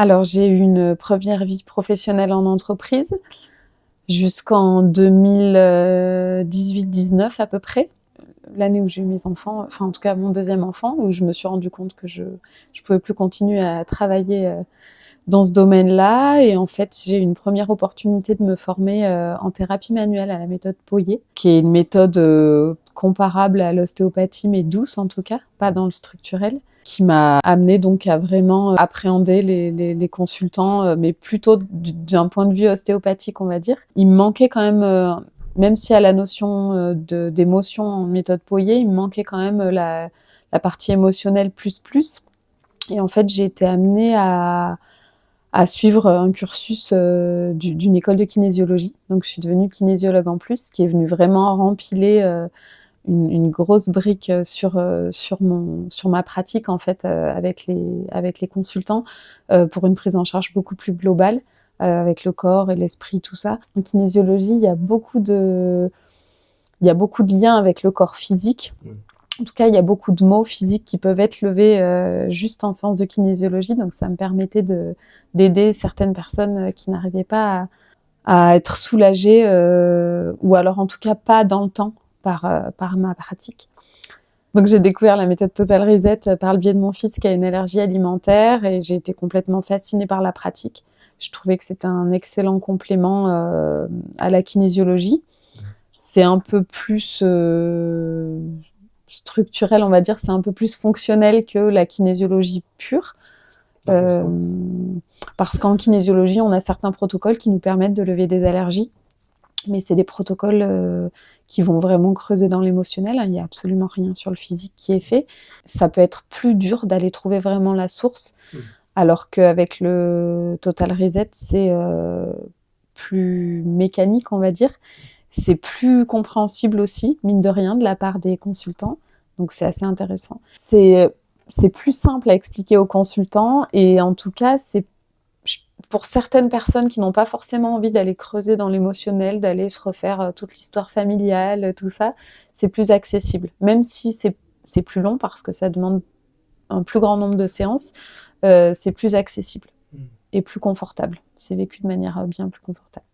Alors, j'ai eu une première vie professionnelle en entreprise jusqu'en 2018-19 à peu près, l'année où j'ai eu mes enfants, enfin en tout cas mon deuxième enfant, où je me suis rendu compte que je pouvais plus continuer à travailler dans ce domaine-là. Et en fait, j'ai eu une première opportunité de me former en thérapie manuelle à la méthode Poyer, qui est une méthode comparable à l'ostéopathie, mais douce en tout cas, pas dans le structurel, qui m'a amenée donc à vraiment appréhender les consultants, mais plutôt d'un point de vue ostéopathique, on va dire. Il me manquait quand même si à la notion d'émotion en méthode Poyer, il me manquait quand même la partie émotionnelle plus. Et en fait, j'ai été amenée à suivre un cursus d'une école de kinésiologie. Donc, je suis devenue kinésiologue en plus, qui est venue vraiment rempiler une grosse brique sur ma pratique, en fait, avec les consultants, pour une prise en charge beaucoup plus globale, avec le corps et l'esprit, tout ça. En kinésiologie, il y a beaucoup de liens avec le corps physique. En tout cas, il y a beaucoup de mots physiques qui peuvent être levés juste en séance de kinésiologie. Donc, ça me permettait d'aider certaines personnes qui n'arrivaient pas à être soulagées, ou alors en tout cas pas dans le temps par ma pratique. Donc, j'ai découvert la méthode Total Reset par le biais de mon fils qui a une allergie alimentaire, et j'ai été complètement fascinée par la pratique. Je trouvais que c'était un excellent complément à la kinésiologie. C'est un peu plus structurel, on va dire, c'est un peu plus fonctionnel que la kinésiologie pure. Parce qu'en kinésiologie, on a certains protocoles qui nous permettent de lever des allergies, mais c'est des protocoles qui vont vraiment creuser dans l'émotionnel. Il n'y a absolument rien sur le physique qui est fait. Ça peut être plus dur d'aller trouver vraiment la source, alors qu'avec le Total Reset, c'est plus mécanique, on va dire. C'est plus compréhensible aussi, mine de rien, de la part des consultants. Donc, c'est assez intéressant. C'est plus simple à expliquer aux consultants, et en tout cas, c'est pour certaines personnes qui n'ont pas forcément envie d'aller creuser dans l'émotionnel, d'aller se refaire toute l'histoire familiale, tout ça, c'est plus accessible. Même si c'est plus long parce que ça demande un plus grand nombre de séances, c'est plus accessible et plus confortable. C'est vécu de manière bien plus confortable.